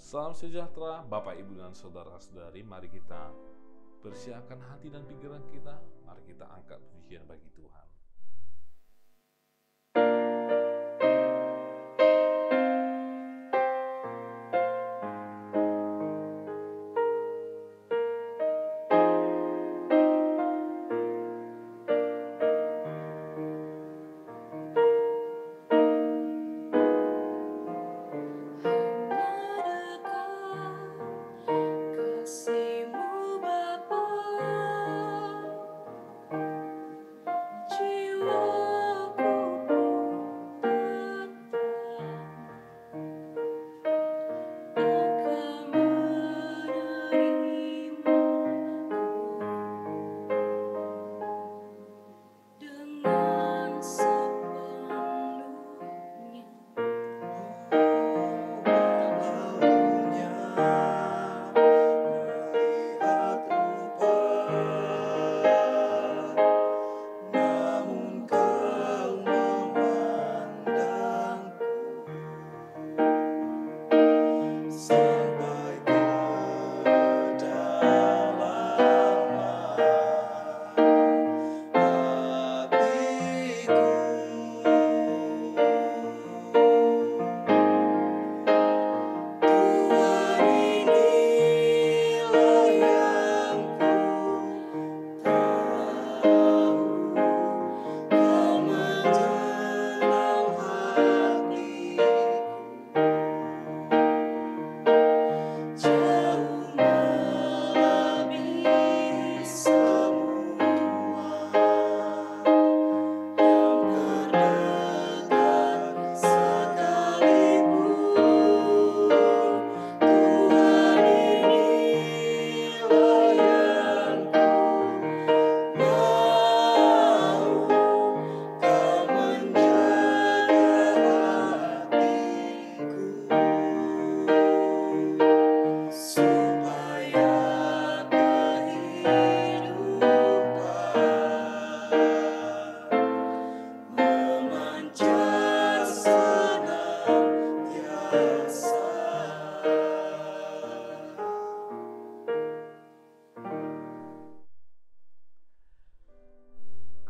Salam sejahtera, Bapak, Ibu, dan Saudara-saudari. Mari kita persiapkan hati dan pikiran kita. Mari kita angkat pujian bagi Tuhan.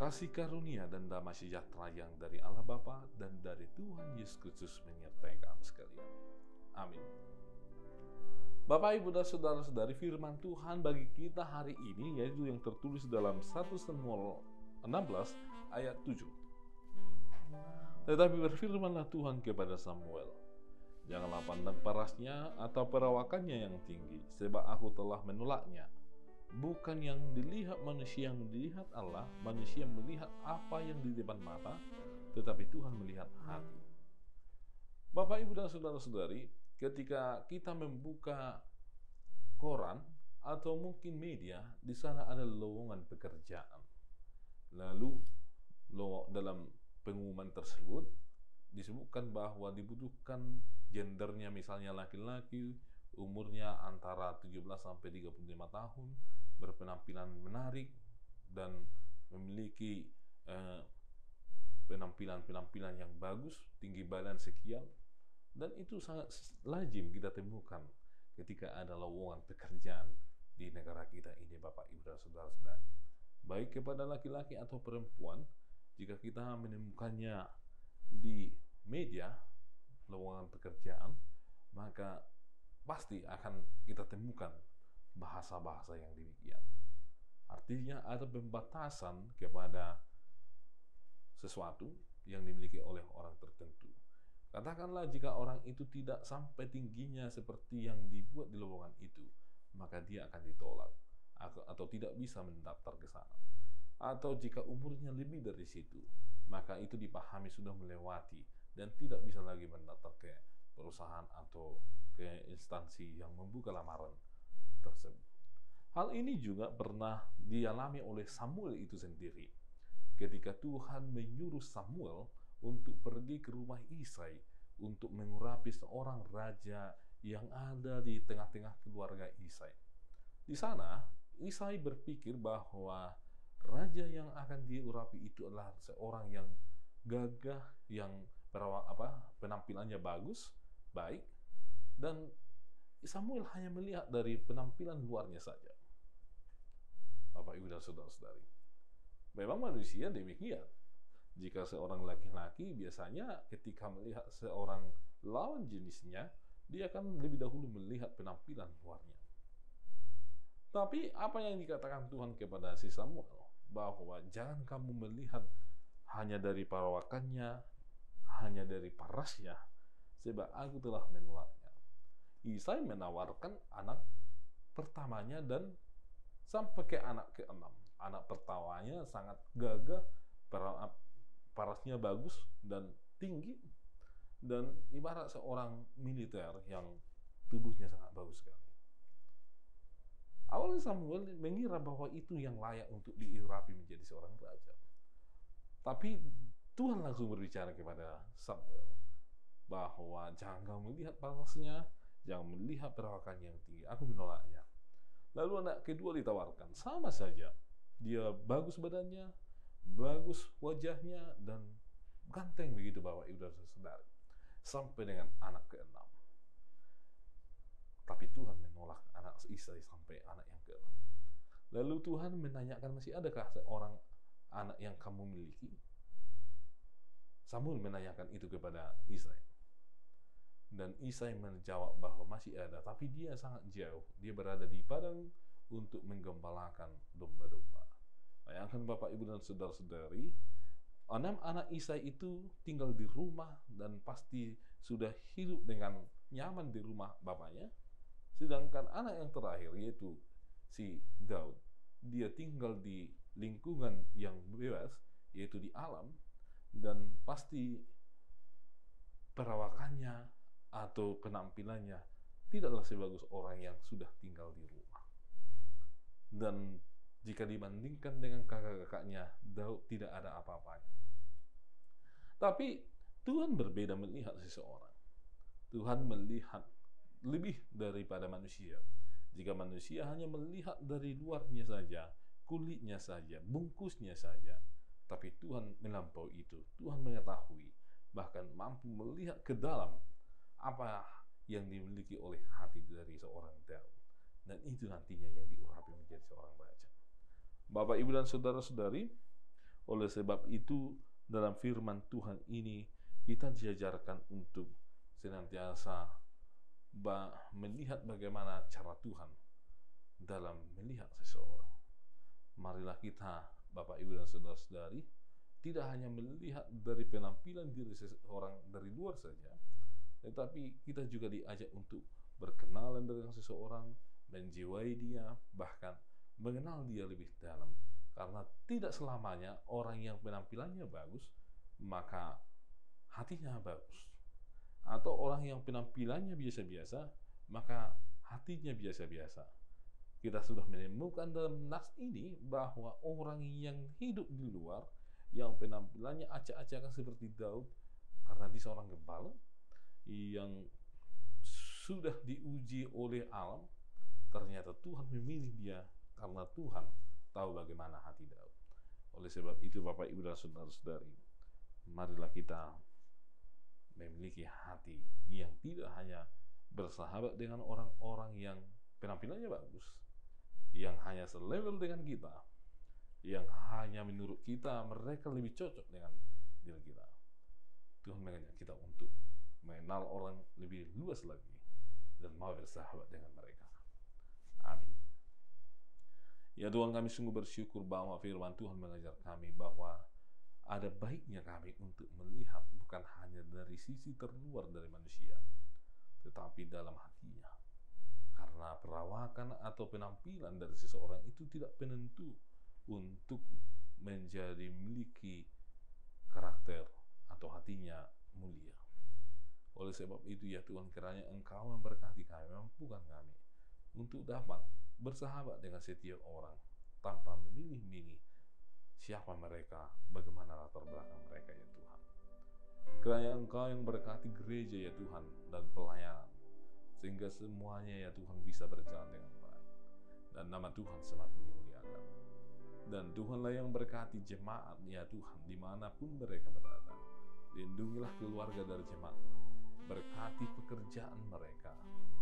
Kasih karunia dan damai sejahtera yang dari Allah Bapa dan dari Tuhan Yesus Kristus menyertai kamu sekalian. Amin. Bapak, Ibu, dan Saudara-saudari, firman Tuhan bagi kita hari ini yaitu yang tertulis dalam 1 Samuel 16 ayat 7. Tetapi berfirmanlah Tuhan kepada Samuel, janganlah pandang parasnya atau perawakannya yang tinggi, sebab aku telah menolaknya. Bukan yang dilihat manusia yang dilihat Allah, manusia melihat apa yang di depan mata, tetapi Tuhan melihat hati. Bapak, Ibu, dan Saudara-saudari, ketika kita membuka koran atau mungkin media, di sana ada lowongan pekerjaan. Lalu dalam pengumuman tersebut disebutkan bahwa dibutuhkan gendernya misalnya laki-laki, umurnya antara 17 sampai 35 tahun, berpenampilan menarik dan memiliki penampilan-penampilan yang bagus, tinggi badan sekian. Dan itu sangat lazim kita temukan ketika ada lowongan pekerjaan di negara kita ini, Bapak, Ibu, dan Saudara-saudari. Baik kepada laki-laki atau perempuan, jika kita menemukannya di media lowongan pekerjaan, maka pasti akan kita temukan bahasa-bahasa yang demikian. Artinya ada pembatasan kepada sesuatu yang dimiliki oleh orang tertentu. Katakanlah jika orang itu tidak sampai tingginya seperti yang dibuat di lowongan itu, maka dia akan ditolak atau tidak bisa mendaftar ke sana. Atau jika umurnya lebih dari situ, maka itu dipahami sudah melewati dan tidak bisa lagi mendaftar ke perusahaan atau ke instansi yang membuka lamaran tersebut. Hal ini juga pernah dialami oleh Samuel itu sendiri. Ketika Tuhan menyuruh Samuel untuk pergi ke rumah Isai untuk mengurapi seorang raja yang ada di tengah-tengah keluarga Isai. Di sana, Isai berpikir bahwa raja yang akan diurapi itu adalah seorang yang gagah, yang penampilannya bagus, baik, dan Samuel hanya melihat dari penampilan luarnya saja. Bapak, Ibu, dan saudara-saudari. Memang manusia demikian. Jika seorang laki-laki biasanya ketika melihat seorang lawan jenisnya, dia akan lebih dahulu melihat penampilan luarnya. Tapi apa yang dikatakan Tuhan kepada si Samuel, bahwa jangan kamu melihat hanya dari perawakannya, hanya dari parasnya, sebab aku telah menolaknya. Isai menawarkan anak pertamanya dan sampai ke anak ke-6. Anak pertamanya sangat gagah, parasnya bagus dan tinggi, dan ibarat seorang militer yang tubuhnya sangat bagus sekali. Awalnya Samuel mengira bahwa itu yang layak untuk diurapi menjadi seorang raja. Tapi Tuhan langsung berbicara kepada Samuel bahwa jangan kamu melihat parasnya, jangan melihat perawakannya yang tinggi, aku menolaknya. Lalu anak kedua ditawarkan, sama saja. Dia bagus badannya, bagus wajahnya, dan ganteng begitu Bapak, Ibu, dan saudara. Sampai dengan anak ke-6. Tapi Tuhan menolak anak Isai sampai anak yang ke-6. Lalu Tuhan menanyakan, masih adakah seorang anak yang kamu miliki? Samuel menanyakan itu kepada Isai. Dan Isai menjawab bahwa masih ada, tapi dia sangat jauh. Dia berada di padang untuk menggembalakan domba-domba. Bayangkan Bapak, Ibu, dan saudara-saudari, 6 anak Isai itu tinggal di rumah dan pasti sudah hidup dengan nyaman di rumah bapaknya. Sedangkan anak yang terakhir, yaitu si Daud, dia tinggal di lingkungan yang bebas, yaitu di alam, dan pasti perawakannya atau penampilannya tidaklah sebagus orang yang sudah tinggal di rumah. Dan jika dibandingkan dengan kakak-kakaknya, Daud tidak ada apa-apanya. Tapi Tuhan berbeda melihat seseorang. Tuhan melihat lebih daripada manusia. Jika manusia hanya melihat dari luarnya saja, kulitnya saja, bungkusnya saja, tapi Tuhan melampaui itu. Tuhan mengetahui, bahkan mampu melihat ke dalam apa yang dimiliki oleh hati dari seorang Daud. Dan itu nantinya yang diurapi menjadi seorang raja. Bapak, Ibu, dan saudara-saudari, oleh sebab itu dalam firman Tuhan ini kita diajarkan untuk senantiasa melihat bagaimana cara Tuhan dalam melihat seseorang. Marilah kita, Bapak, Ibu, dan saudara-saudari, tidak hanya melihat dari penampilan diri seseorang dari luar saja, tetapi kita juga diajak untuk berkenalan dengan seseorang, menjiwai dia, bahkan mengenal dia lebih dalam. Karena tidak selamanya orang yang penampilannya bagus, maka hatinya bagus. Atau orang yang penampilannya biasa-biasa, maka hatinya biasa-biasa. Kita sudah menemukan dalam nas ini bahwa orang yang hidup di luar, yang penampilannya acak-acakan seperti Daud, karena dia seorang gembala yang sudah diuji oleh alam, ternyata Tuhan memilih dia karena Tuhan tahu bagaimana hati Daud. Oleh sebab itu Bapak, Ibu, dan saudara-saudari, marilah kita memiliki hati yang tidak hanya bersahabat dengan orang-orang yang penampilannya bagus, yang hanya selevel dengan kita, yang hanya menurut kita mereka lebih cocok dengan diri kita. Tuhan mengajak kita untuk mengenal orang lebih luas lagi dan mau bersahabat dengan mereka. Amin. Ya Tuhan, kami sungguh bersyukur bahwa firman Tuhan mengajar kami bahwa ada baiknya kami untuk melihat bukan hanya dari sisi terluar dari manusia, tetapi dalam hatinya. Karena perawakan atau penampilan dari seseorang itu tidak penentu untuk menjadi miliki karakter atau hatinya mulia. Oleh sebab itu ya Tuhan, kiranya Engkau memberkati kami, mampukan kami untuk dapat bersahabat dengan setiap orang tanpa memilih-milih siapa mereka, bagaimana latar belakang mereka ya Tuhan. Kiranya Engkau yang berkati gereja ya Tuhan dan pelayanan, sehingga semuanya ya Tuhan bisa berjalan dengan baik dan nama Tuhan semakin dimuliakan. Dan Tuhanlah yang berkati jemaat ya Tuhan dimanapun mereka berada. Lindungilah keluarga dari jemaat, berkati pekerjaan mereka,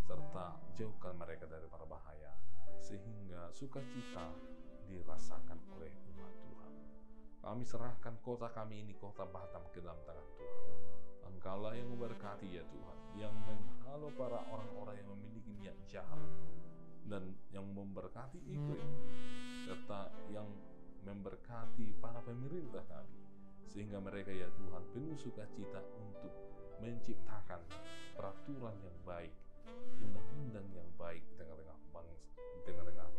serta jauhkan mereka dari berbahaya, sehingga sukacita dirasakan oleh umat Tuhan. Kami serahkan kota kami ini, kota Batam, ke dalam tangan Tuhan. Engkaulah yang memberkati ya Tuhan, yang menghalau para orang-orang yang memiliki niat jahat, dan yang memberkati iklim, serta yang memberkati para pemerintah kami, sehingga mereka ya Tuhan penuh sukacita untuk menciptakan peraturan yang baik, undang-undang yang baik di tengah-tengah bangsa, di tengah-tengah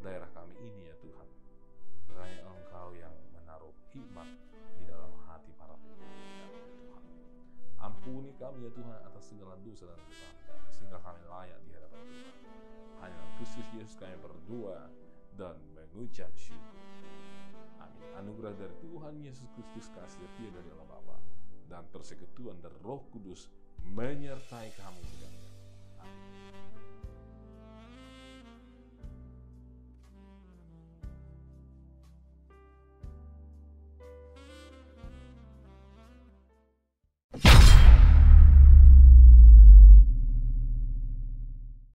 daerah kami ini ya Tuhan. Kiranya Engkau yang menaruh hikmat di dalam hati para pemimpin ya Tuhan. Ampuni kami ya Tuhan atas segala dosa dan kesalahan kami, sehingga kami layak di hadapan Tuhan. Hanya Kristus Yesus kami berdoa dan mengucap syukur. Amin. Anugerah dari Tuhan Yesus Kristus, kasih setia dari Allah Bapa, dan persekutuan dari Roh Kudus menyertai kamu sekalian. Amin.